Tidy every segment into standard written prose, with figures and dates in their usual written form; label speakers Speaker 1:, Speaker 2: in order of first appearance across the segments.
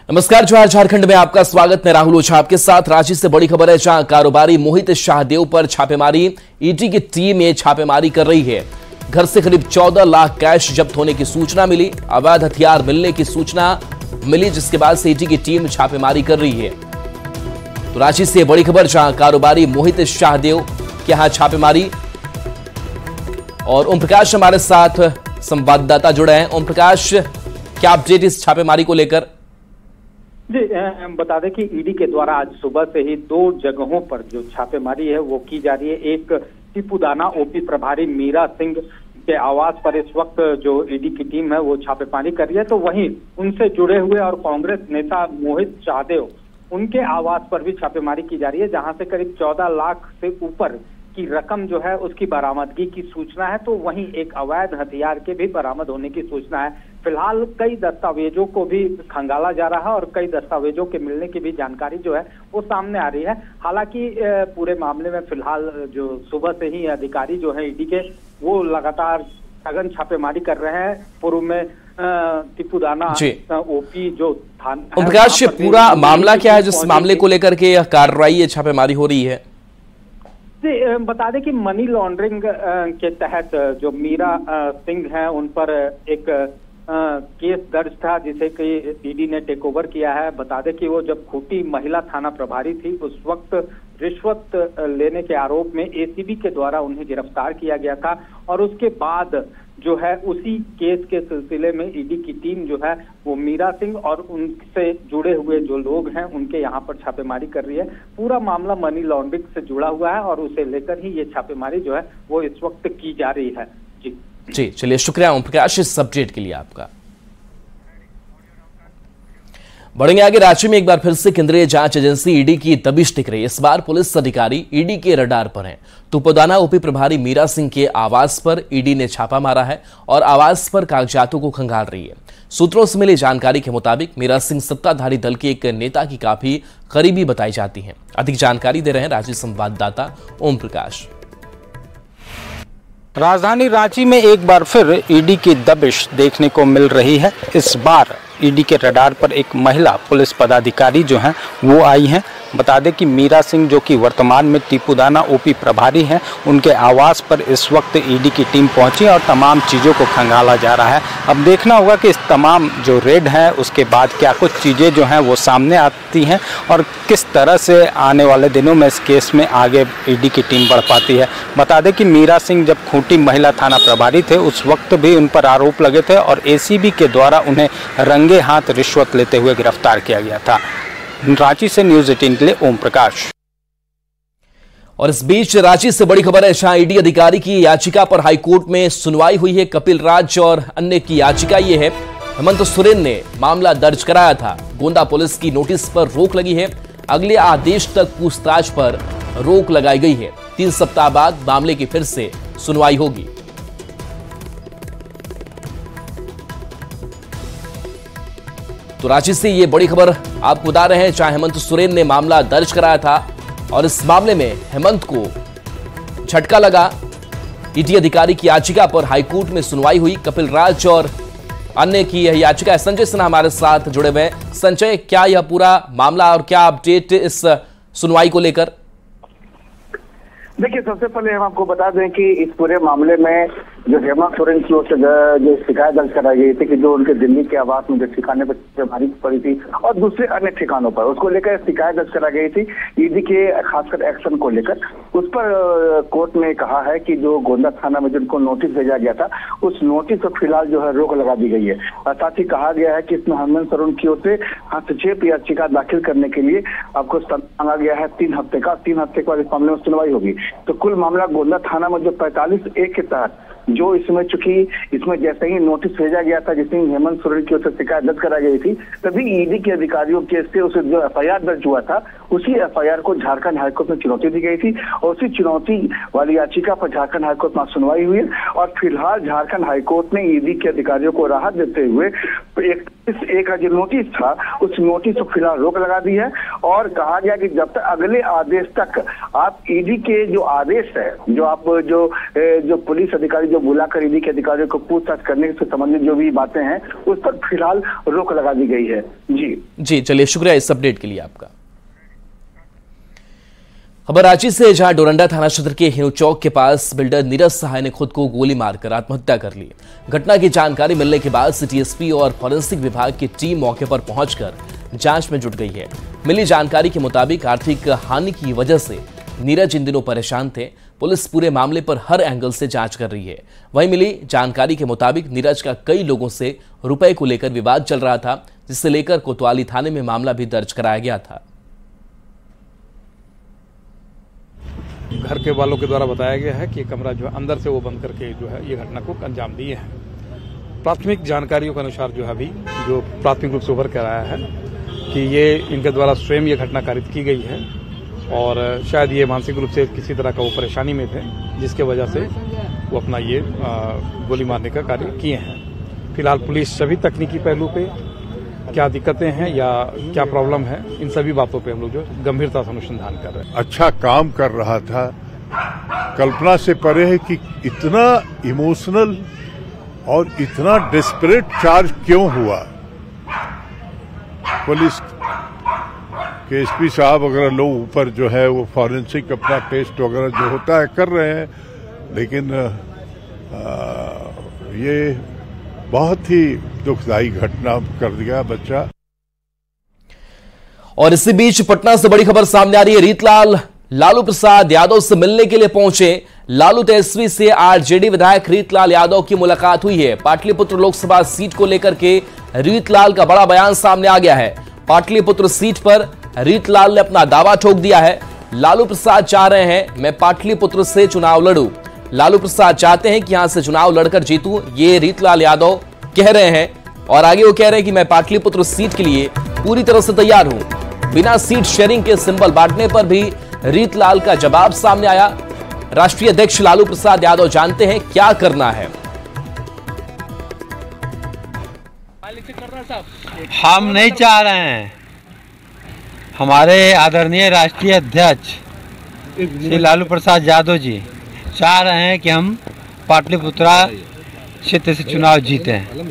Speaker 1: नमस्कार, जोहार झारखंड में आपका स्वागत। मैं राहुल ओझा आपके साथ। रांची से बड़ी खबर है, जहां कारोबारी मोहित शाहदेव पर छापेमारी। ईडी की टीम ये छापेमारी कर रही है। घर से करीब 14 लाख कैश जब्त होने की सूचना मिली, अवैध हथियार मिलने की सूचना मिली, जिसके बाद से ईडी की टीम छापेमारी कर रही है। तो रांची से बड़ी खबर, जहां कारोबारी मोहित शाहदेव के यहां छापेमारी। और ओम प्रकाश हमारे साथ संवाददाता जुड़े हैं। ओम प्रकाश, क्या अपडेट इस छापेमारी को लेकर?
Speaker 2: जी, बता दें कि ईडी के द्वारा आज सुबह से ही 2 जगहों पर जो छापेमारी है वो की जा रही है। एक टिपुदाना ओपी प्रभारी मीरा सिंह के आवास पर इस वक्त जो ईडी की टीम है वो छापेमारी कर रही है, तो वहीं उनसे जुड़े हुए और कांग्रेस नेता मोहित शाहदेव उनके आवास पर भी छापेमारी की जा रही है, जहां से करीब 14 लाख से ऊपर की रकम जो है उसकी बरामदगी की सूचना है। तो वहीं एक अवैध हथियार के भी बरामद होने की सूचना है। फिलहाल कई दस्तावेजों को भी खंगाला जा रहा है और कई दस्तावेजों के मिलने की भी जानकारी जो है वो सामने आ रही है। हालांकि पूरे मामले में फिलहाल जो सुबह से ही अधिकारी जो है ईडी के वो लगातार सघन छापेमारी कर रहे हैं। पूर्व में टिपुदाना ओपी जो थाना।
Speaker 1: प्रकाश, पूरा मामला क्या है जिस मामले को लेकर के यह कार्रवाई छापेमारी हो रही है?
Speaker 2: जी, बता दें कि मनी लॉन्ड्रिंग के तहत जो मीरा सिंह हैं उन पर एक केस दर्ज था, जिसे कि ईडी ने टेक ओवर किया है। बता दें कि वो जब खूंटी महिला थाना प्रभारी थी उस वक्त रिश्वत लेने के आरोप में एसीबी के द्वारा उन्हें गिरफ्तार किया गया था। और उसके बाद जो है उसी केस के सिलसिले में ईडी की टीम जो है वो मीरा सिंह और उनसे जुड़े हुए जो लोग हैं उनके यहाँ पर छापेमारी कर रही है। पूरा मामला मनी लॉन्ड्रिंग से जुड़ा हुआ है और उसे लेकर ही ये छापेमारी जो है वो इस वक्त की जा रही है। जी,
Speaker 1: चलिए, शुक्रिया ओम प्रकाश इस अपडेट के लिए आपका। बढ़ेंगे आगे। रांची में एक बार फिर से केंद्रीय जांच एजेंसी ईडी की दबिश दिख रही है। इस बार पुलिस अधिकारी ईडी के रडार पर हैं। टिपुदाना ओपी प्रभारी मीरा सिंह के आवास पर ईडी ने छापा मारा है और आवास पर कागजातों को खंगाल रही है। सूत्रों से मिली जानकारी के मुताबिक मीरा सिंह सत्ताधारी दल के एक नेता की काफी करीबी बताई जाती है। अधिक जानकारी दे रहे हैं रांची संवाददाता ओम प्रकाश।
Speaker 3: राजधानी रांची में एक बार फिर ईडी की दबिश देखने को मिल रही है। इस बार ईडी के रडार पर एक महिला पुलिस पदाधिकारी जो हैं वो आई हैं। बता दें कि मीरा सिंह जो कि वर्तमान में टिपुदाना ओपी प्रभारी हैं, उनके आवास पर इस वक्त ईडी की टीम पहुंची और तमाम चीज़ों को खंगाला जा रहा है। अब देखना होगा कि इस तमाम जो रेड है उसके बाद क्या कुछ चीज़ें जो हैं वो सामने आती हैं और किस तरह से आने वाले दिनों में इस केस में आगे ईडी की टीम बढ़ पाती है। बता दें कि मीरा सिंह जब खूंटी महिला थाना प्रभारी थे उस वक्त भी उन पर आरोप लगे थे और एसीबी के द्वारा उन्हें रंगे हाथ रिश्वत लेते हुए गिरफ्तार किया गया था। रांची से न्यूज़ 18 के लिए ओम प्रकाश।
Speaker 1: और इस बीच रांची से बड़ी खबर है, जहां ईडी अधिकारी की याचिका पर हाईकोर्ट में सुनवाई हुई है। कपिल राज और अन्य की याचिका ये है। हेमंत सोरेन ने मामला दर्ज कराया था। गोंदा पुलिस की नोटिस पर रोक लगी है। अगले आदेश तक पूछताछ पर रोक लगाई गई है। 3 सप्ताह बाद मामले की फिर से सुनवाई होगी। तो रांची से ये बड़ी खबर आपको बता रहे हैं, जहां हेमंत सोरेन ने मामला दर्ज कराया था और इस मामले में हेमंत को झटका लगा। ईडी अधिकारी की याचिका पर हाईकोर्ट में सुनवाई हुई। कपिल राज और अन्य की यह याचिका है। संजय सिन्हा हमारे साथ जुड़े हुए हैं। संजय, क्या यह पूरा मामला और क्या अपडेट इस सुनवाई को लेकर?
Speaker 4: देखिए, सबसे पहले हम आपको बता दें कि इस पूरे मामले में जो हेमंत सोरेन की ओर से जो शिकायत दर्ज कराई गई थी कि जो उनके दिल्ली के आवास में जो ठिकाने पर छापेमारी पड़ी थी और दूसरे अन्य ठिकानों पर, उसको लेकर शिकायत दर्ज कराई गई थी ईडी के खासकर एक्शन को लेकर। उस पर कोर्ट ने कहा है कि जो गोंदा थाना में जिनको नोटिस भेजा गया था उस नोटिस पर फिलहाल जो है रोक लगा दी गई है। साथ ही कहा गया है कि इसमें हेमंत सोरेन की ओर से हस्तक्षेप याचिका दाखिल करने के लिए आपको समय मांगा गया है 3 हफ्ते का। 3 हफ्ते के बाद इस मामले में सुनवाई होगी। तो कुल मामला गोंदा थाना में जो 45A के तहत जो इसमें चूंकि इसमें जैसे ही नोटिस भेजा गया था जिसमें हेमंत सोरेन की ओर से शिकायत दर्ज कराई गई थी, तभी ईडी के अधिकारियों के से उसे जो FIR दर्ज हुआ था उसी एफआईआर को झारखंड हाईकोर्ट में चुनौती दी गई थी और उसी चुनौती वाली याचिका पर झारखंड हाईकोर्ट में सुनवाई हुई है और फिलहाल झारखंड हाईकोर्ट ने ईडी के अधिकारियों को राहत देते हुए एक का जो नोटिस था उस नोटिस को फिलहाल रोक लगा दी है और कहा गया कि जब तक अगले आदेश तक आप ईडी के जो आदेश है जो आप जो पुलिस अधिकारी जो बुलाकर ईडी के अधिकारियों को पूछताछ करने से संबंधित जो भी बातें हैं उस पर फिलहाल रोक लगा दी गई है। जी
Speaker 1: चलिए, शुक्रिया इस अपडेट के लिए आपका। खबर रांची से, जहां डोरंडा थाना क्षेत्र के हिनू चौक के पास बिल्डर नीरज सहाय ने खुद को गोली मारकर आत्महत्या कर ली। घटना की जानकारी मिलने के बाद सिटी एसपी और फॉरेंसिक विभाग की टीम मौके पर पहुंचकर जांच में जुट गई है। मिली जानकारी के मुताबिक आर्थिक हानि की वजह से नीरज इन दिनों परेशान थे। पुलिस पूरे मामले पर हर एंगल से जांच कर रही है। वहीं मिली जानकारी के मुताबिक नीरज का कई लोगों से रुपए को लेकर विवाद चल रहा था, जिससे लेकर कोतवाली थाने में मामला भी दर्ज कराया गया था।
Speaker 5: घर के वालों के द्वारा बताया गया है कि कमरा जो है अंदर से वो बंद करके जो है ये घटना को अंजाम दिए हैं। प्राथमिक जानकारियों के अनुसार जो है अभी जो प्राथमिक रूप से उभर कर आया है कि ये इनके द्वारा स्वयं ये घटना कारित की गई है और शायद ये मानसिक रूप से किसी तरह का वो परेशानी में थे, जिसके वजह से वो अपना ये गोली मारने का कार्य किए हैं। फिलहाल पुलिस सभी तकनीकी पहलू पे क्या दिक्कतें हैं या क्या प्रॉब्लम है, इन सभी बातों पे हम लोग जो गंभीरता से अनुसंधान कर रहे हैं।
Speaker 6: अच्छा काम कर रहा था, कल्पना से परे है कि इतना इमोशनल और इतना डेस्परेट चार्ज क्यों हुआ। पुलिस के एसपी साहब वगैरह लोग ऊपर जो है वो फॉरेंसिक अपना टेस्ट वगैरह जो होता है कर रहे हैं, लेकिन ये बहुत ही दुखदायी घटना कर दिया बच्चा।
Speaker 1: और इसी बीच पटना से बड़ी खबर सामने आ रही है। रीतलाल लालू प्रसाद यादव से मिलने के लिए पहुंचे। लालू तेजस्वी से आरजेडी विधायक रीतलाल यादव की मुलाकात हुई है। पाटलिपुत्र लोकसभा सीट को लेकर के रीतलाल का बड़ा बयान सामने आ गया है। पाटलिपुत्र सीट पर रीतलाल ने अपना दावा ठोक दिया है। लालू प्रसाद चाह रहे हैं मैं पाटलिपुत्र से चुनाव लड़ूं। लालू प्रसाद चाहते हैं कि यहां से चुनाव लड़कर जीतूं, ये रीतलाल यादव कह रहे हैं। और आगे वो कह रहे हैं कि मैं पाटलिपुत्र सीट के लिए पूरी तरह से तैयार हूं। बिना सीट शेयरिंग के सिंबल बांटने पर भी रीतलाल का जवाब सामने आया। राष्ट्रीय अध्यक्ष लालू प्रसाद यादव जानते हैं क्या करना है।
Speaker 7: हम नहीं चाह रहे हैं, हमारे आदरणीय राष्ट्रीय अध्यक्ष श्री लालू प्रसाद यादव जी चाह रहे हैं कि हम पाटलिपुत्रा क्षेत्र से चुनाव जीते हैं।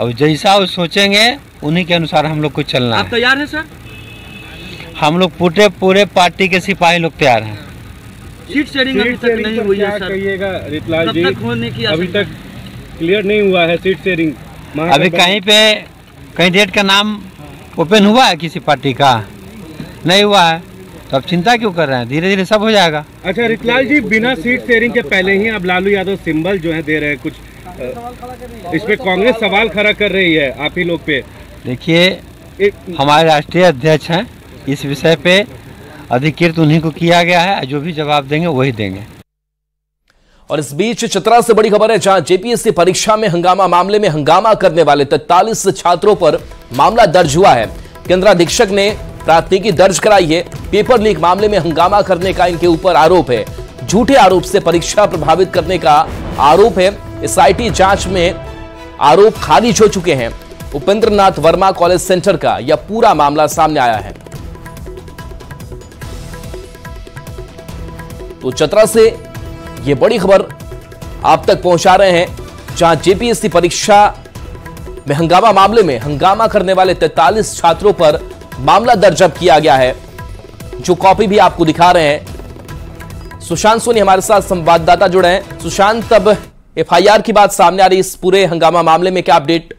Speaker 7: अब जैसा वो सोचेंगे उन्हीं के अनुसार हम लोग को चलना है।
Speaker 8: आप तैयार हैं सर?
Speaker 7: हम लोग पूरे पार्टी के सिपाही लोग तैयार हैं।
Speaker 8: सीट शेयरिंग अभी तक नहीं हुई है सर।
Speaker 9: कहिएगा रीतलाल जी,
Speaker 8: तक होने की
Speaker 9: अभी तक क्लियर नहीं हुआ है सीट शेयरिंग।
Speaker 7: अभी कहीं पे कैंडिडेट का नाम ओपन हुआ है किसी पार्टी का? नहीं हुआ है, तो अब चिंता क्यों कर रहे हैं? धीरे धीरे सब हो जाएगा।
Speaker 9: अच्छा रीतलाल जी, बिना सीट शेयरिंग के पहले ही अब लालू यादव सिंबल जो है दे रहे हैं, कुछ इस पे कांग्रेस सवाल खड़ा कर रही है आप ही लोग पे।
Speaker 7: देखिए हमारे राष्ट्रीय अध्यक्ष हैं, इस विषय पे अधिकृत उन्हीं को किया गया है, जो भी जवाब देंगे वही देंगे।
Speaker 1: और इस बीच चतरा से बड़ी खबर है, जहां जेपीएससी परीक्षा में हंगामा मामले में हंगामा करने वाले 43 छात्रों पर मामला दर्ज हुआ है। केंद्राधीक्षक ने प्राथमिकी दर्ज कराई है। पेपर लीक मामले में हंगामा करने का इनके ऊपर आरोप है। झूठे आरोप से परीक्षा प्रभावित करने का आरोप है। एसआईटी जांच में आरोप खारिज हो चुके हैं। उपेंद्र नाथ वर्मा कॉलेज सेंटर का यह पूरा मामला सामने आया है। तो चतरा से यह बड़ी खबर आप तक पहुंचा रहे हैं, जहां जेपीएससी परीक्षा में हंगामा मामले में हंगामा करने वाले 43 छात्रों पर मामला दर्ज किया गया है। जो कॉपी भी आपको दिखा रहे हैं। सुशांत सोनी हमारे साथ संवाददाता जुड़े हैं। सुशांत, अब एफआईआर की बात सामने आ रही, इस पूरे हंगामा मामले में क्या अपडेट?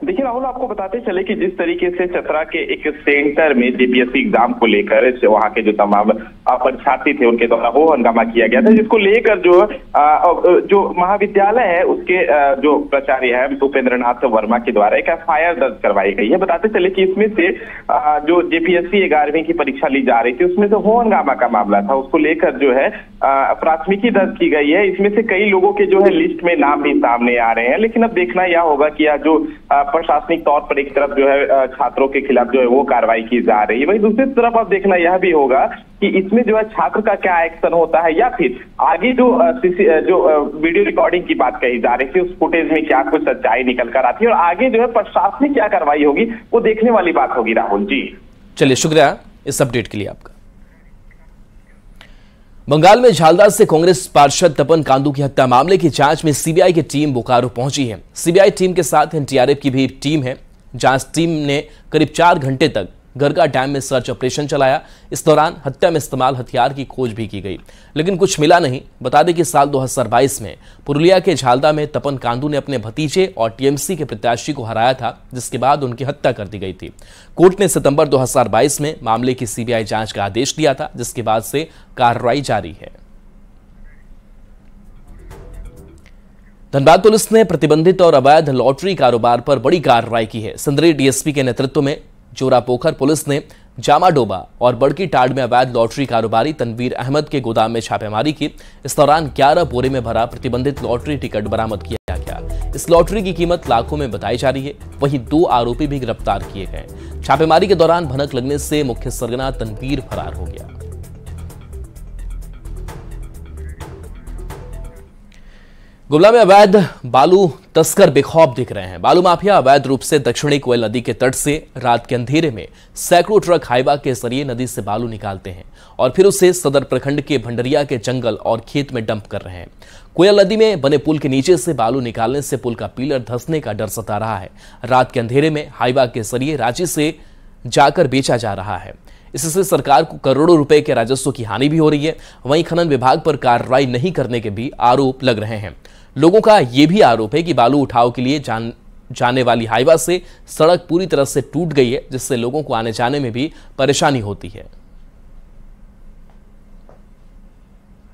Speaker 10: देखिए राहुल, आपको बताते चले कि जिस तरीके से चतरा के एक सेंटर में जेपीएससी एग्जाम को लेकर वहां के जो तमाम परीक्षार्थी थे उनके द्वारा वो हंगामा किया गया था, जिसको लेकर जो महाविद्यालय है उसके जो प्राचार्य है उपेंद्र नाथ वर्मा के द्वारा एक एफआईआर दर्ज करवाई गई है। बताते चले कि इसमें से जो जेपीएससी 11वीं की परीक्षा ली जा रही थी उसमें से हो हंगामा का मामला था, उसको लेकर जो है प्राथमिकी दर्ज की गई है। इसमें से कई लोगों के जो है लिस्ट में नाम भी सामने आ रहे हैं, लेकिन अब देखना यह होगा कि जो अप्रशासनिक तौर पर एक तरफ जो है छात्रों के खिलाफ जो है वो कार्रवाई की जा रही है, वहीं दूसरी तरफ अब देखना यह भी होगा कि इसमें जो है छात्र का क्या एक्शन होता है, या फिर आगे जो वीडियो रिकॉर्डिंग की बात कही जा रही थी उस फुटेज में क्या कुछ सच्चाई निकल कर आती है और आगे जो है प्रशासनिक क्या कार्रवाई होगी वो देखने वाली बात होगी। राहुल जी,
Speaker 1: चलिए शुक्रिया इस अपडेट के लिए आपका। बंगाल में झालदा से कांग्रेस पार्षद तपन कांदू की हत्या मामले की जांच में सीबीआई की टीम बोकारो पहुंची है। सीबीआई टीम के साथ एनडीआरएफ की भी टीम है। जांच टीम ने करीब 4 घंटे तक गरगा डैम में सर्च ऑपरेशन चलाया। इस दौरान हत्या में इस्तेमाल हथियार की खोज भी की गई, लेकिन कुछ मिला नहीं। बता दें कि साल 2022 में पुरुलिया के झालदा में तपन कांदू ने अपने भतीजे और टीएमसी के प्रत्याशी को हराया था, जिसके बाद उनकी हत्या कर दी गई थी। कोर्ट ने सितंबर 2022 में मामले की सीबीआई जांच का आदेश दिया था, जिसके बाद से कार्रवाई जारी है। धनबाद पुलिस ने प्रतिबंधित और अवैध लॉटरी कारोबार पर बड़ी कार्रवाई की है। संदरी डीएसपी के नेतृत्व में जोरापोखर पुलिस ने जामाडोबा और बड़की टाड़ में अवैध लॉटरी कारोबारी तनवीर अहमद के गोदाम में छापेमारी की। इस दौरान 11 बोरे में भरा प्रतिबंधित लॉटरी टिकट बरामद किया गया। इस लॉटरी की कीमत लाखों में बताई जा रही है। वहीं 2 आरोपी भी गिरफ्तार किए गए। छापेमारी के दौरान भनक लगने से मुख्य सरगना तनवीर फरार हो गया। गुमला में अवैध बालू तस्कर बेखौफ दिख रहे हैं। बालू माफिया अवैध रूप से दक्षिणी कोयल नदी के तट से रात के अंधेरे में सैकड़ों ट्रक हाईवा के जरिए नदी से बालू निकालते हैं और फिर उसे सदर प्रखंड के भंडरिया के जंगल और खेत में डंप कर रहे हैं। कोयल नदी में बने पुल के नीचे से बालू निकालने से पुल का पिलर धंसने का डर सता रहा है। रात के अंधेरे में हाईवा के जरिए रांची से जाकर बेचा जा रहा है। इससे सरकार को करोड़ों रुपए के राजस्व की हानि भी हो रही है। वहीं खनन विभाग पर कार्रवाई नहीं करने के भी आरोप लग रहे हैं। लोगों का यह भी आरोप है कि बालू उठाव के लिए जाने वाली हाईवा से सड़क पूरी तरह से टूट गई है, जिससे लोगों को आने जाने में भी परेशानी होती है।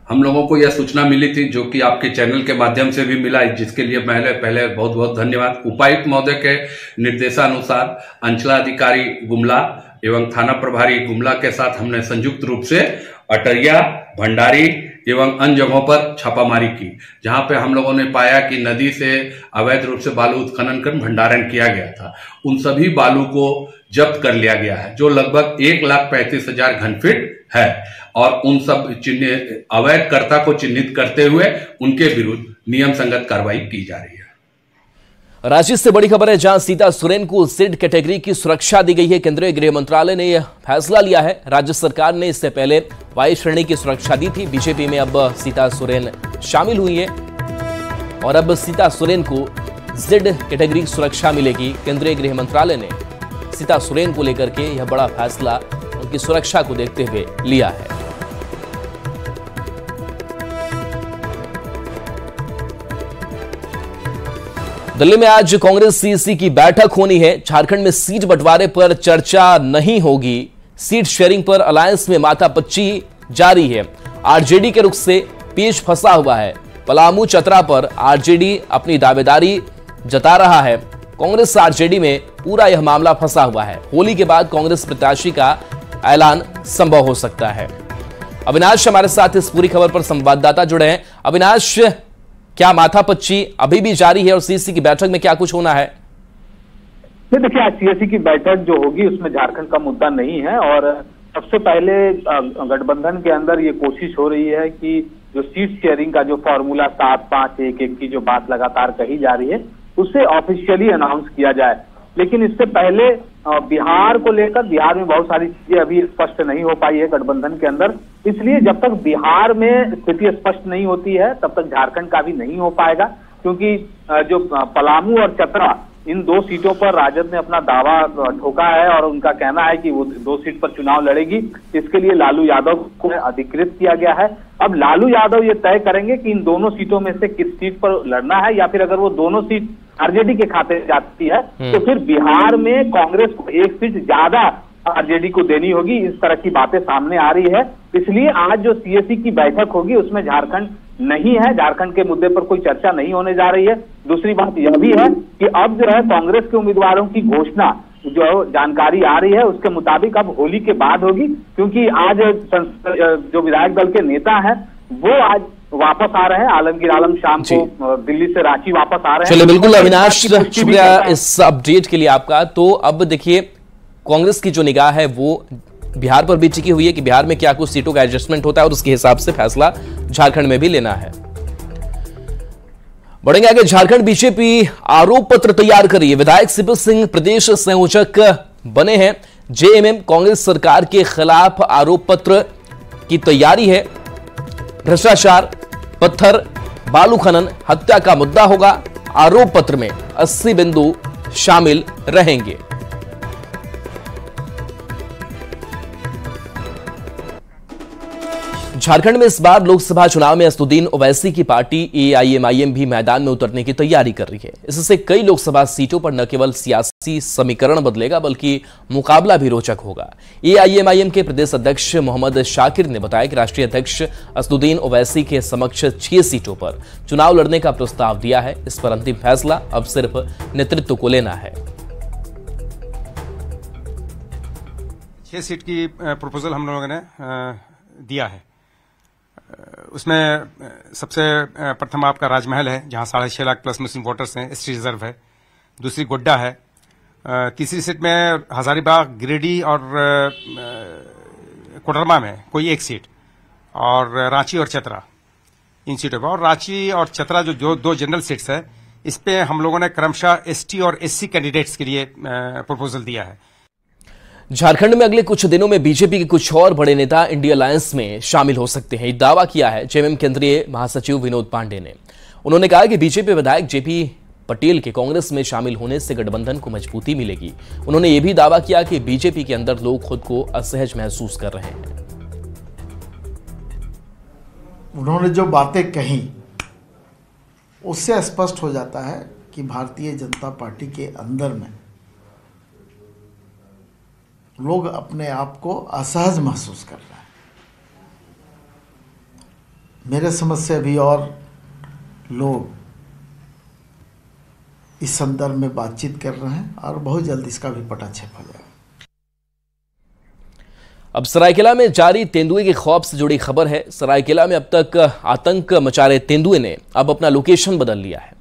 Speaker 11: हम लोगों को यह सूचना मिली थी, जो कि आपके चैनल के माध्यम से भी मिला, जिसके लिए पहले बहुत बहुत धन्यवाद। उपायुक्त महोदय के निर्देशानुसार अंचलाधिकारी गुमला एवं थाना प्रभारी गुमला के साथ हमने संयुक्त रूप से अटरिया, भंडारी एवं अन्य जगहों पर छापामारी की, जहां पे हम लोगों ने पाया कि नदी से अवैध रूप से बालू उत्खनन कर भंडारण किया गया था। उन सभी बालू को जब्त कर लिया गया है, जो लगभग 1,35,000 घनफीट है, और उन सब अवैध कर्ता को चिन्हित करते हुए उनके विरुद्ध नियम संगत कार्रवाई की जा रही है।
Speaker 1: रांची से बड़ी खबर है, जहां सीता सोरेन को सिड कैटेगरी की सुरक्षा दी गई है। केंद्रीय गृह मंत्रालय ने यह फैसला लिया है। राज्य सरकार ने इससे पहले वाई श्रेणी की सुरक्षा दी थी। बीजेपी में अब सीता सोरेन शामिल हुई है और अब सीता सोरेन को जेड कैटेगरी सुरक्षा मिलेगी। केंद्रीय गृह मंत्रालय ने सीता सोरेन को लेकर के यह बड़ा फैसला उनकी सुरक्षा को देखते हुए लिया है। दिल्ली में आज कांग्रेस सीएसी की बैठक होनी है। झारखंड में सीट बंटवारे पर चर्चा नहीं होगी। सीट शेयरिंग पर अलायंस में माथापच्ची जारी है। आरजेडी के रुख से पेच फंसा हुआ है। पलामू चतरा पर आरजेडी अपनी दावेदारी जता रहा है। कांग्रेस आरजेडी में पूरा यह मामला फंसा हुआ है। होली के बाद कांग्रेस प्रत्याशी का ऐलान संभव हो सकता है। अविनाश हमारे साथ इस पूरी खबर पर संवाददाता जुड़े हैं। अविनाश, क्या माथापच्ची अभी भी जारी है और सीएसी की बैठक में क्या कुछ होना है?
Speaker 2: देखिए, आज सीएसी की बैठक जो होगी उसमें झारखंड का मुद्दा नहीं है और सबसे पहले गठबंधन के अंदर ये कोशिश हो रही है कि जो सीट शेयरिंग का जो फॉर्मूला 7-5-1-1 की जो बात लगातार कही जा रही है उसे ऑफिशियली अनाउंस किया जाए। लेकिन इससे पहले बिहार को लेकर बिहार में बहुत सारी चीजें अभी स्पष्ट नहीं हो पाई है गठबंधन के अंदर, इसलिए जब तक बिहार में स्थिति स्पष्ट नहीं होती है तब तक झारखंड का भी नहीं हो पाएगा, क्योंकि जो पलामू और चतरा इन 2 सीटों पर राजद ने अपना दावा ठोका है और उनका कहना है कि वो 2 सीट पर चुनाव लड़ेगी। इसके लिए लालू यादव को अधिकृत किया गया है। अब लालू यादव ये तय करेंगे कि इन दोनों सीटों में से किस सीट पर लड़ना है, या फिर अगर वो दोनों सीट आरजेडी के खाते जाती है तो फिर बिहार में कांग्रेस को 1 सीट ज्यादा आरजेडी को देनी होगी। इस तरह की बातें सामने आ रही है। इसलिए आज जो सीएसी की बैठक होगी उसमें झारखंड नहीं है, झारखंड के मुद्दे पर कोई चर्चा नहीं होने जा रही है। दूसरी बात यह भी है कि अब जो है कांग्रेस के उम्मीदवारों की घोषणा जो जानकारी आ रही है उसके मुताबिक अब होली के बाद होगी, क्योंकि आज जो विधायक दल के नेता हैं वो आज वापस आ रहे हैं। आलमगीर आलम शाम को दिल्ली से रांची वापस आ रहे हैं।
Speaker 1: चलिए बिल्कुल अविनाश, शुक्रिया इस अपडेट के लिए आपका। तो अब देखिए कांग्रेस की जो निगाह है वो बिहार पर भी टिकी हुई है कि बिहार में क्या कुछ सीटों का एडजस्टमेंट होता है और उसके हिसाब से फैसला झारखंड में भी लेना है। बढ़ेंगे आगे। झारखंड बीजेपी आरोप पत्र तैयार कर रही है। विधायक सीपी सिंह प्रदेश संयोजक बने हैं। जेएमएम कांग्रेस सरकार के खिलाफ आरोप पत्र की तैयारी है। भ्रष्टाचार, पत्थर, बालू खनन, हत्या का मुद्दा होगा। आरोप पत्र में 80 बिंदु शामिल रहेंगे। झारखंड में इस बार लोकसभा चुनाव में असदुद्दीन ओवैसी की पार्टी एआईएमआईएम भी मैदान में उतरने की तैयारी कर रही है। इससे कई लोकसभा सीटों पर न केवल सियासी समीकरण बदलेगा बल्कि मुकाबला भी रोचक होगा। एआईएमआईएम के प्रदेश अध्यक्ष मोहम्मद शाकिर ने बताया कि राष्ट्रीय अध्यक्ष असदुद्दीन ओवैसी के समक्ष 6 सीटों पर चुनाव लड़ने का प्रस्ताव दिया है। इस पर अंतिम फैसला अब सिर्फ नेतृत्व को लेना है।
Speaker 12: 6 सीट की प्रपोजल हम लोगों ने दिया है। उसमें सबसे प्रथम आपका राजमहल है, जहां 6.5 लाख प्लस मुस्लिम वोटर्स हैं, एसटी रिजर्व है। दूसरी गोड्डा है। तीसरी सीट में हजारीबाग, गिरिडीह और कोडरमा में कोई एक सीट, और रांची और चतरा इन सीटों पर। और रांची और चतरा जो 2 जनरल सीट्स है, इस पे हम लोगों ने क्रमशः एसटी और एससी कैंडिडेट्स के लिए प्रपोजल दिया है।
Speaker 1: झारखंड में अगले कुछ दिनों में बीजेपी के कुछ और बड़े नेता इंडिया अलायंस में शामिल हो सकते हैं। दावा किया है जेएमएम केंद्रीय महासचिव विनोद पांडे ने। उन्होंने कहा कि बीजेपी विधायक जेपी पटेल के कांग्रेस में शामिल होने से गठबंधन को मजबूती मिलेगी। उन्होंने यह भी दावा किया कि बीजेपी के अंदर लोग खुद को असहज महसूस कर रहे हैं।
Speaker 13: उन्होंने जो बातें कही उससे स्पष्ट हो जाता है कि भारतीय जनता पार्टी के अंदर में लोग अपने आप को असहज महसूस कर रहे हैं। मेरे समझ से अभी और लोग इस संदर्भ में बातचीत कर रहे हैं और बहुत जल्द इसका भी पटाक्षेप हो जाएगा।
Speaker 1: अब सरायकेला में जारी तेंदुए के खौफ से जुड़ी खबर है। सरायकेला में अब तक आतंक मचा रहे तेंदुए ने अब अपना लोकेशन बदल लिया है।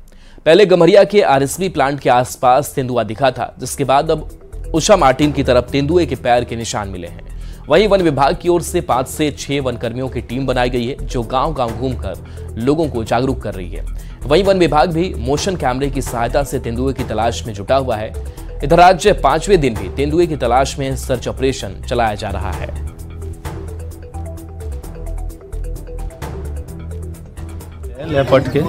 Speaker 1: पहले गम्हरिया के आरएसबी प्लांट के आसपास तेंदुआ दिखा था, जिसके बाद अब उषा मार्टिन की तरफ तेंदुए के पैर के निशान मिले हैं। वहीं वन विभाग की ओर से 5 से 6 वन कर्मियों की टीम बनाई गई है, जो गांव-गांव घूमकर लोगों को जागरूक कर रही है। वहीं वन विभाग भी मोशन कैमरे की सहायता से तेंदुए की तलाश में जुटा हुआ है। इधर आज 5वें दिन भी तेंदुए की तलाश में सर्च ऑपरेशन चलाया जा रहा है।
Speaker 14: लेपर्ड के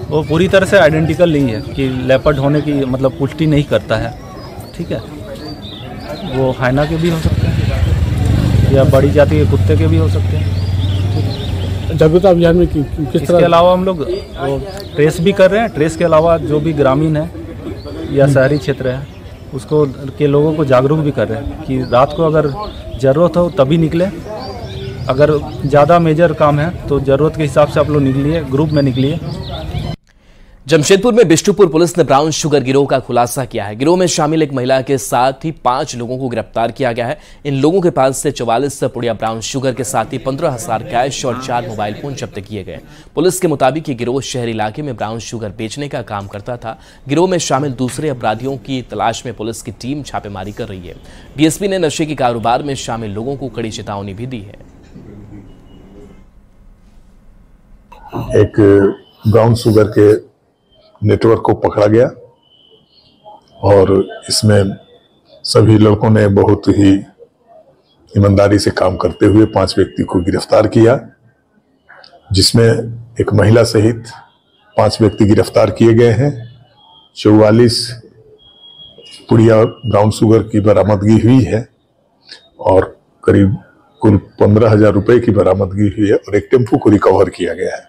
Speaker 14: वो पूरी तरह से आइडेंटिकल नहीं है कि लेपर्ड होने की मतलब पुष्टि नहीं करता है। ठीक है, वो हाइना के भी हो सकते हैं या बड़ी जाति के कुत्ते के भी हो सकते हैं।
Speaker 15: जागरूकता अभियान में किस तरह?
Speaker 14: इसके अलावा हम लोग वो ट्रेस भी कर रहे हैं। ट्रेस के अलावा जो भी ग्रामीण है या शहरी क्षेत्र है उसको के लोगों को जागरूक भी कर रहे हैं कि रात को अगर ज़रूरत हो तभी निकले। अगर ज़्यादा मेजर काम है तो ज़रूरत के हिसाब से आप लोग निकलिए, ग्रुप में निकलिए।
Speaker 1: जमशेदपुर में बिष्टुपुर पुलिस ने ब्राउन शुगर गिरोह का खुलासा किया है। गिरोह में शामिल एक महिला के साथ ही 5 लोगों को गिरफ्तार किया गया है। इन लोगों के पास से 44 पुड़िया ब्राउन शुगर के साथ ही 15,000 कैश और 4 मोबाइल फोन जब्त किए गए। पुलिस के मुताबिक ये गिरोह शहरी इलाके में ब्राउन शुगर बेचने का काम करता था। गिरोह में शामिल दूसरे अपराधियों की तलाश में पुलिस की टीम छापेमारी कर रही है। डीएसपी ने नशे के कारोबार में शामिल लोगों को कड़ी चेतावनी भी दी है।
Speaker 6: एक ब्राउन शुगर के नेटवर्क को पकड़ा गया और इसमें सभी लड़कों ने बहुत ही ईमानदारी से काम करते हुए 5 व्यक्ति को गिरफ्तार किया, जिसमें एक महिला सहित 5 व्यक्ति गिरफ्तार किए गए हैं। 44 पुड़िया ब्राउन शुगर की बरामदगी हुई है और करीब कुल 15,000 रुपए की बरामदगी हुई है और एक टेम्पो को रिकवर किया गया है।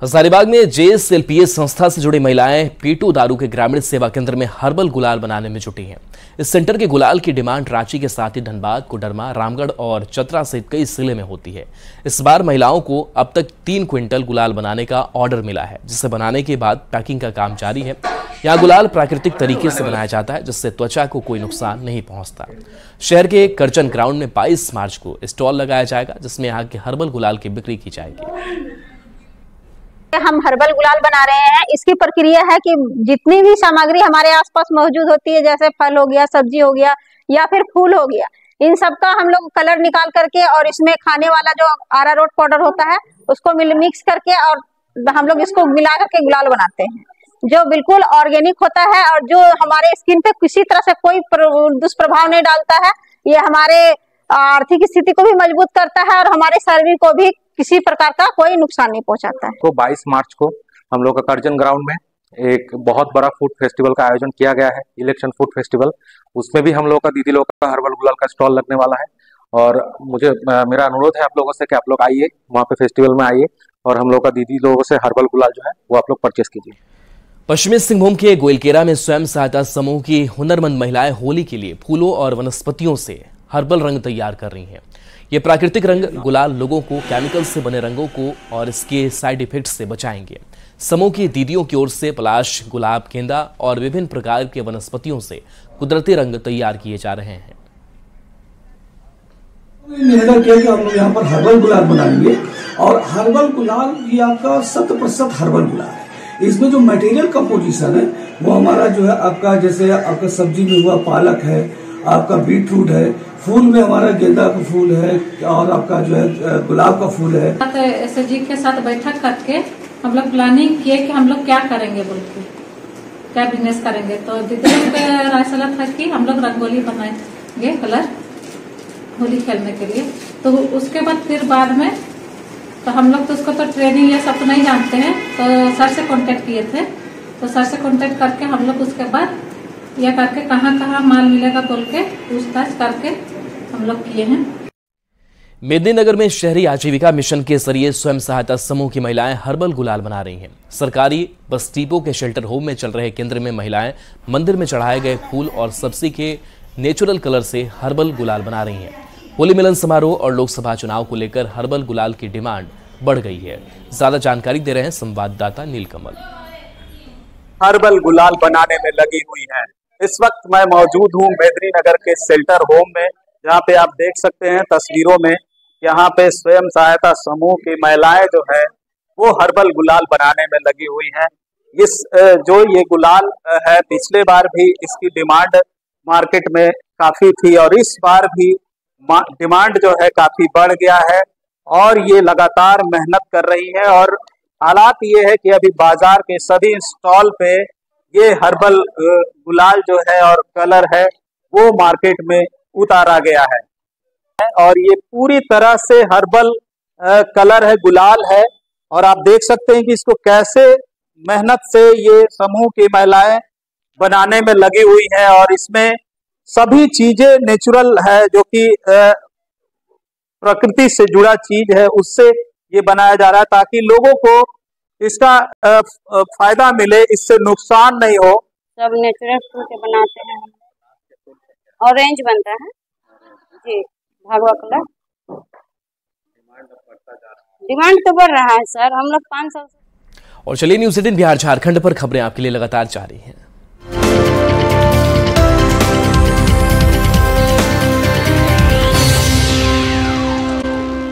Speaker 1: हजारीबाग में जेएसएलपीएस संस्था से जुड़ी महिलाएं पीटू दारू के ग्रामीण सेवा केंद्र में हर्बल गुलाल बनाने में जुटी हैं। इस सेंटर के गुलाल की डिमांड रांची के साथ ही धनबाद, कोडरमा, रामगढ़ और चतरा सहित कई जिले में होती है। इस बार महिलाओं को अब तक 3 क्विंटल गुलाल बनाने का ऑर्डर मिला है, जिसे बनाने के बाद पैकिंग का काम जारी है। यहाँ गुलाल प्राकृतिक तरीके से बनाया जाता है, जिससे त्वचा को कोई नुकसान नहीं पहुंचता। शहर के करचन ग्राउंड में 22 मार्च को स्टॉल लगाया जाएगा, जिसमें यहाँ के हर्बल गुलाल की बिक्री की जाएगी।
Speaker 15: हम हर्बल गुलाल बना रहे हैं। इसकी प्रक्रिया है कि जितनी भी सामग्री हमारे आसपास मौजूद होती है, जैसे फल हो गया, सब्जी हो गया या फिर फूल हो गया, इन सब का हम लोग कलर निकाल करके और इसमें खाने वाला जो अरारोट पाउडर होता है उसको मिक्स करके और हम लोग इसको मिला करके गुलाल बनाते हैं, जो बिल्कुल ऑर्गेनिक होता है और जो हमारे स्किन पे किसी तरह से कोई दुष्प्रभाव नहीं डालता है। ये हमारे आर्थिक स्थिति को भी मजबूत करता है और हमारे शरीर को भी किसी प्रकार का कोई नुकसान नहीं पहुंचाता है।
Speaker 16: तो 22 मार्च को हम लोग का करजन ग्राउंड में एक बहुत बड़ा फूड फेस्टिवल का आयोजन किया गया है, इलेक्शन फूड फेस्टिवल। उसमें भी हम लोग का दीदी लोग का हर्बल गुलाल का स्टॉल लगने वाला है और मेरा अनुरोध है आप लोगों से कि आप लोग आइए, वहाँ पे फेस्टिवल में आइए और हम लोग का दीदी लोगों से हर्बल गुलाल जो है वो आप लोग परचेस कीजिए।
Speaker 1: पश्चिमी सिंहभूम के गोइलकेरा में स्वयं सहायता समूह की हुनरमंद महिलाएं होली के लिए फूलों और वनस्पतियों से हर्बल रंग तैयार कर रही हैं। ये प्राकृतिक रंग गुलाल लोगों को केमिकल से बने रंगों को और इसके साइड इफेक्ट से बचाएंगे। समूह की दीदियों की ओर से पलाश, गुलाब, गेंदा और विभिन्न प्रकार के वनस्पतियों से कुदरती रंग तैयार किए जा रहे हैं।
Speaker 17: निर्णय किया कि हम लोग यहाँ पर हर्बल गुलाल बनाएंगे और हर्बल गुलाल ये आपका 100% हर्बल गुलाल है। इसमें जो मटेरियल कंपोजिशन है वो हमारा जो है आपका, जैसे आपका सब्जी में हुआ पालक है, आपका बीट रूट है, फूल में हमारा गेंदा का फूल है और आपका जो है गुलाब का फूल है।
Speaker 18: एसएचजी के साथ बैठक करके हम लोग प्लानिंग किए कि हम लोग क्या करेंगे, बोल के क्या बिजनेस करेंगे। तो दीदी लोग का राय सलाह था कि हम लोग रंगोली बनाएंगे कलर होली खेलने के लिए। तो उसके बाद में तो हम लोग तो उसको तो ट्रेनिंग ये सब तो नहीं जानते हैं, तो सर से कांटेक्ट किए थे। तो सर से कांटेक्ट करके हम लोग उसके बाद यह करके कहाँ माल मिलेगा बोल के पूछताछ करके हम लोग किए हैं।
Speaker 1: मेदिनीनगर में शहरी आजीविका मिशन के जरिए स्वयं सहायता समूह की महिलाएं हर्बल गुलाल बना रही हैं। सरकारी बस डिपो के शेल्टर होम में चल रहे केंद्र में महिलाएं मंदिर में चढ़ाए गए फूल और सब्जी के नेचुरल कलर से हर्बल गुलाल बना रही हैं। होली मिलन समारोह और लोकसभा चुनाव को लेकर हर्बल गुलाल की डिमांड बढ़ गई है। ज्यादा जानकारी दे रहे हैं संवाददाता नीलकमल।
Speaker 19: हर्बल गुलाल बनाने में लगी हुई है। इस वक्त मैं मौजूद हूँ मेदिनीनगर के शेल्टर होम में, जहाँ पे आप देख सकते हैं तस्वीरों में, यहाँ पे स्वयं सहायता समूह की महिलाएं जो है वो हर्बल गुलाल बनाने में लगी हुई हैं। इस जो ये गुलाल है, पिछले बार भी इसकी डिमांड मार्केट में काफी थी और इस बार भी डिमांड जो है काफी बढ़ गया है और ये लगातार मेहनत कर रही है। और हालात ये है कि अभी बाजार के सभी स्टॉल पे ये हर्बल गुलाल जो है और कलर है वो मार्केट में उतारा गया है और ये पूरी तरह से हर्बल कलर है, गुलाल है। और आप देख सकते हैं कि इसको कैसे मेहनत से ये समूह की महिलाएं बनाने में लगी हुई है और इसमें सभी चीजें नेचुरल है, जो कि प्रकृति से जुड़ा चीज है, उससे ये बनाया जा रहा है ताकि लोगों को इसका फायदा मिले, इससे नुकसान नहीं हो।
Speaker 20: सब नेचुरल फूल के बनाते हैं। ऑरेंज बनता है जी, भगवा कलर। डिमांड तो बढ़ रहा है सर, हम लोग 500।
Speaker 1: और चलिए न्यूज़ 18 बिहार झारखंड पर खबरें आपके लिए लगातार जारी हैं।